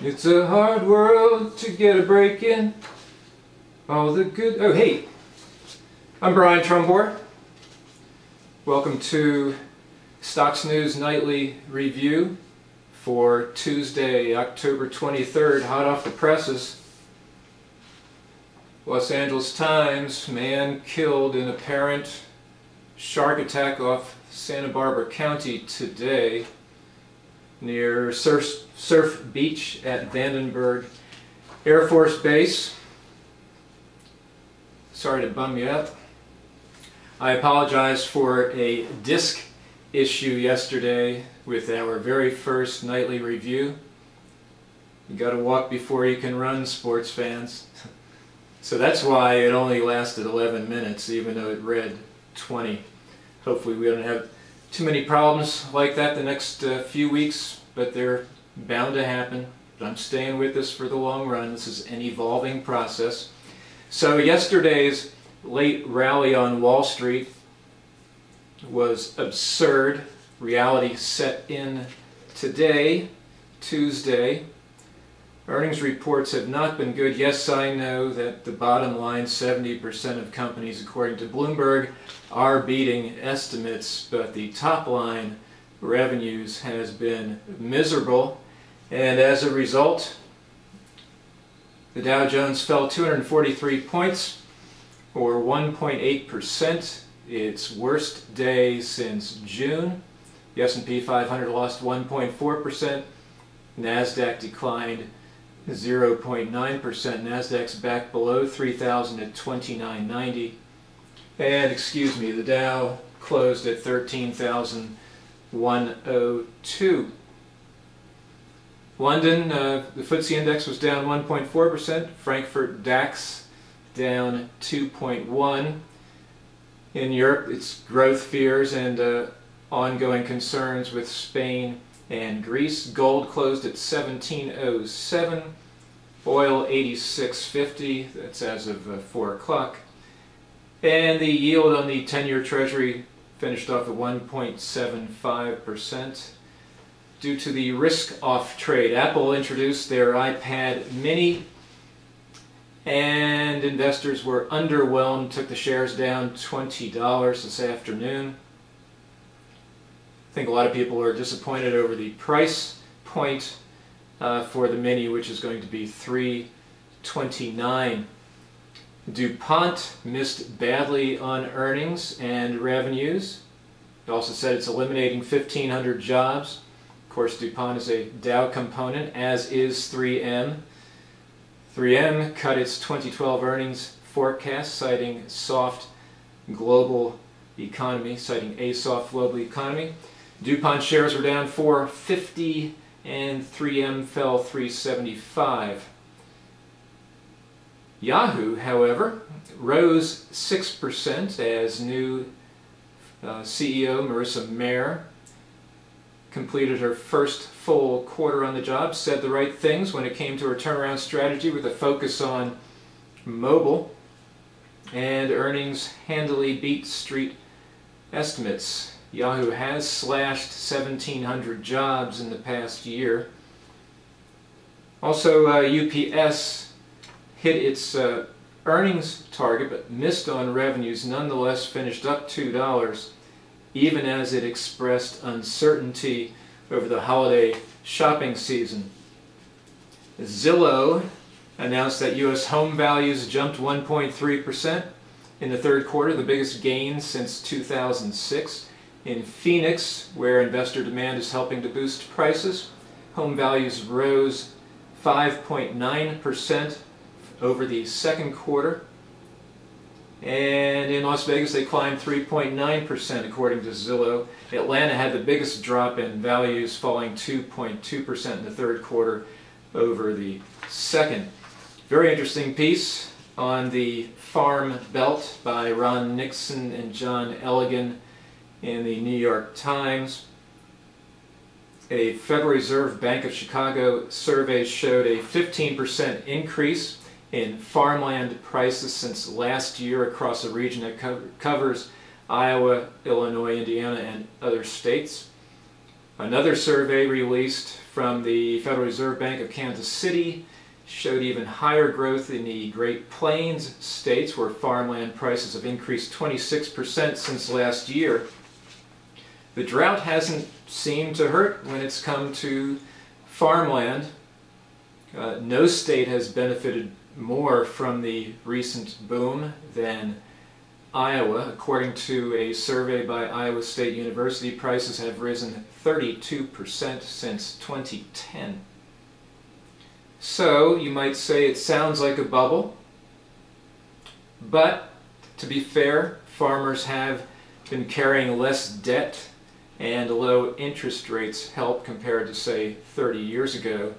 It's a hard world to get a break in. All the good... Oh, hey. I'm Brian Trumbore. Welcome to Stocks News Nightly Review for Tuesday, October 23rd, hot off the presses. Los Angeles Times, man killed in apparent shark attack off Santa Barbara County today near Surf Beach at Vandenberg Air Force Base. Sorry to bum you out. I apologize for a disc issue yesterday with our very first nightly review. You gotta walk before you can run, sports fans. So that's why it only lasted 11 minutes, even though it read 20. Hopefully we don't have too many problems like that the next few weeks, but they're bound to happen. But I'm staying with this for the long run. This is an evolving process. So yesterday's late rally on Wall Street was absurd. Reality set in today, Tuesday. Earnings reports have not been good. Yes, I know that the bottom line, 70% of companies, according to Bloomberg, are beating estimates, but the top line, revenues, has been miserable. And as a result, the Dow Jones fell 243 points, or 1.8%, its worst day since June. The S&P 500 lost 1.4%. NASDAQ declined 0.9%. NASDAQ's back below 3,000 at 2990. And, excuse me, the Dow closed at 13,102. London, the FTSE index was down 1.4%. Frankfurt DAX down 2.1%. In Europe, it's growth fears and ongoing concerns with Spain and Greece. Gold closed at 1707, oil 86.50, that's as of 4 o'clock. And the yield on the 10-year Treasury finished off at 1.75%. Due to the risk-off trade, Apple introduced their iPad mini, and investors were underwhelmed, took the shares down $20 this afternoon. I think a lot of people are disappointed over the price point for the Mini, which is going to be $329. DuPont missed badly on earnings and revenues. It also said it's eliminating 1,500 jobs. Of course, DuPont is a Dow component, as is 3M. 3M cut its 2012 earnings forecast, citing a soft global economy. DuPont shares were down $4.50 and 3M fell $3.75. Yahoo, however, rose 6% as new CEO Marissa Mayer completed her first full quarter on the job, said the right things when it came to her turnaround strategy with a focus on mobile, and earnings handily beat street estimates. Yahoo has slashed 1,700 jobs in the past year. Also, UPS hit its earnings target but missed on revenues, nonetheless finished up $2, even as it expressed uncertainty over the holiday shopping season. Zillow announced that U.S. home values jumped 1.3% in the third quarter, the biggest gain since 2006. In Phoenix, where investor demand is helping to boost prices, home values rose 5.9% over the second quarter. And in Las Vegas, they climbed 3.9% according to Zillow. Atlanta had the biggest drop in values, falling 2.2% in the third quarter over the second. Very interesting piece on the Farm Belt by Ron Nixon and John Elligan in the New York Times. A Federal Reserve Bank of Chicago survey showed a 15% increase in farmland prices since last year across a region that covers Iowa, Illinois, Indiana, and other states. Another survey released from the Federal Reserve Bank of Kansas City showed even higher growth in the Great Plains states, where farmland prices have increased 26% since last year. The drought hasn't seemed to hurt when it's come to farmland. No state has benefited more from the recent boom than Iowa. According to a survey by Iowa State University, prices have risen 32% since 2010. So you might say it sounds like a bubble, but to be fair, farmers have been carrying less debt, and low interest rates help compared to, say, 30 years ago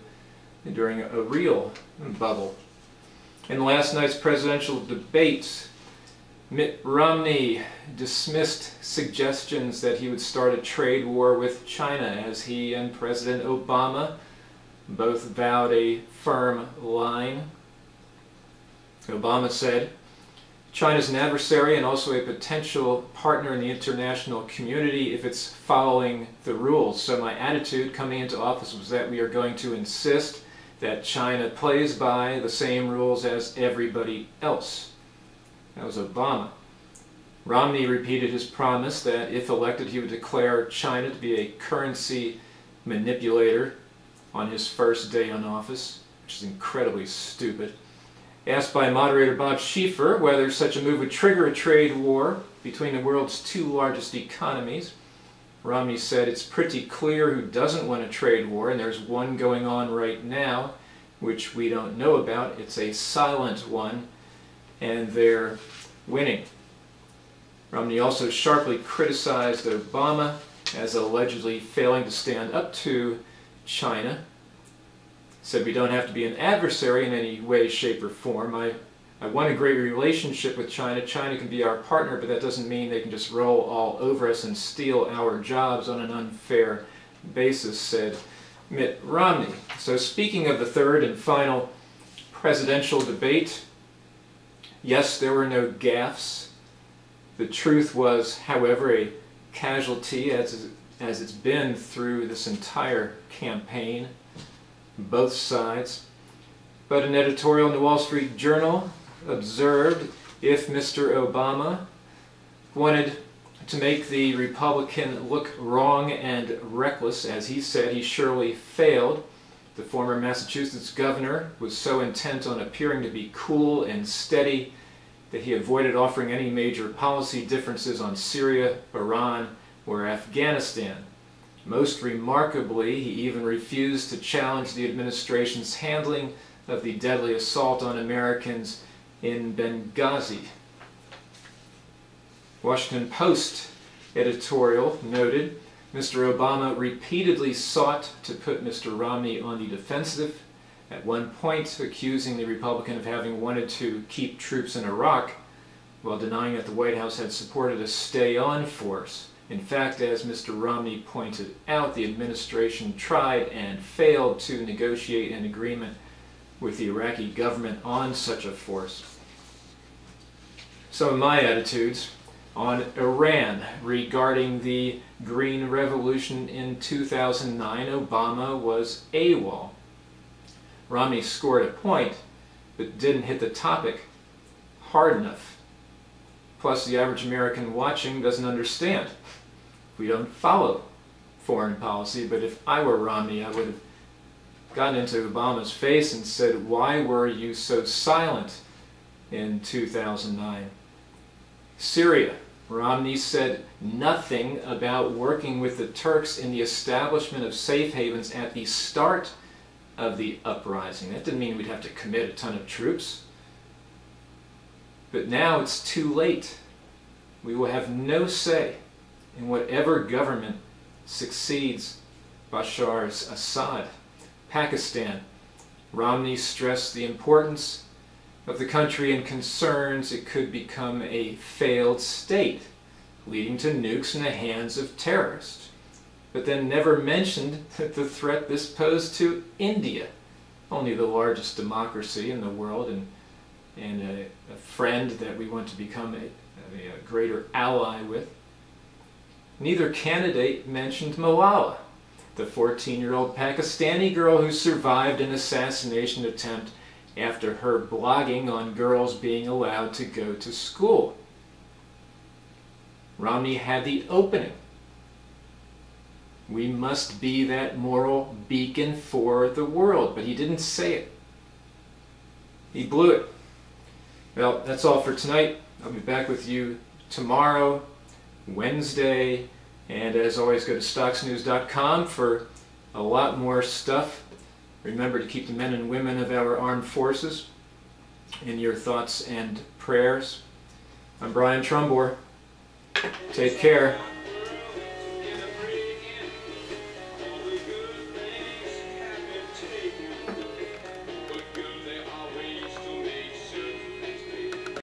during a real bubble. In last night's presidential debates, Mitt Romney dismissed suggestions that he would start a trade war with China, as he and President Obama both vowed a firm line. Obama said, "China's an adversary and also a potential partner in the international community if it's following the rules. So my attitude coming into office was that we are going to insist that China plays by the same rules as everybody else." That was Obama. Romney repeated his promise that if elected he would declare China to be a currency manipulator on his first day in office, which is incredibly stupid. Asked by moderator Bob Schieffer whether such a move would trigger a trade war between the world's two largest economies, Romney said it's pretty clear who doesn't want a trade war, and there's one going on right now which we don't know about. It's a silent one, and they're winning. Romney also sharply criticized Obama as allegedly failing to stand up to China. Said we don't have to be an adversary in any way, shape, or form. I want a great relationship with China. China can be our partner, but that doesn't mean they can just roll all over us and steal our jobs on an unfair basis, said Mitt Romney. So speaking of the third and final presidential debate, yes, there were no gaffes. The truth was, however, a casualty, as it's been through this entire campaign, both sides. But an editorial in the Wall Street Journal observed if Mr. Obama wanted to make the Republican look wrong and reckless, as he said, he surely failed. The former Massachusetts governor was so intent on appearing to be cool and steady that he avoided offering any major policy differences on Syria, Iran, or Afghanistan. Most remarkably, he even refused to challenge the administration's handling of the deadly assault on Americans in Benghazi. Washington Post editorial noted, Mr. Obama repeatedly sought to put Mr. Romney on the defensive, at one point accusing the Republican of having wanted to keep troops in Iraq, while denying that the White House had supported a stay-on force. In fact, as Mr. Romney pointed out, the administration tried and failed to negotiate an agreement with the Iraqi government on such a force. Some of my attitudes on Iran regarding the Green Revolution in 2009, Obama was AWOL. Romney scored a point, but didn't hit the topic hard enough. Plus, the average American watching doesn't understand. We don't follow foreign policy, but if I were Romney, I would have gotten into Obama's face and said, why were you so silent in 2009? Syria. Romney said nothing about working with the Turks in the establishment of safe havens at the start of the uprising. That didn't mean we'd have to commit a ton of troops. But now it's too late. We will have no say in whatever government succeeds Bashar Assad. Pakistan. Romney stressed the importance of the country and concerns it could become a failed state, leading to nukes in the hands of terrorists, but then never mentioned the threat this posed to India, only the largest democracy in the world and a friend that we want to become a greater ally with. Neither candidate mentioned Malala, the 14-year-old Pakistani girl who survived an assassination attempt after her blogging on girls being allowed to go to school. Romney had the opening. We must be that moral beacon for the world, but he didn't say it. He blew it. Well, that's all for tonight. I'll be back with you tomorrow, Wednesday, and as always, go to stocksnews.com for a lot more stuff. Remember to keep the men and women of our armed forces in your thoughts and prayers. I'm Brian Trumbore. Take care.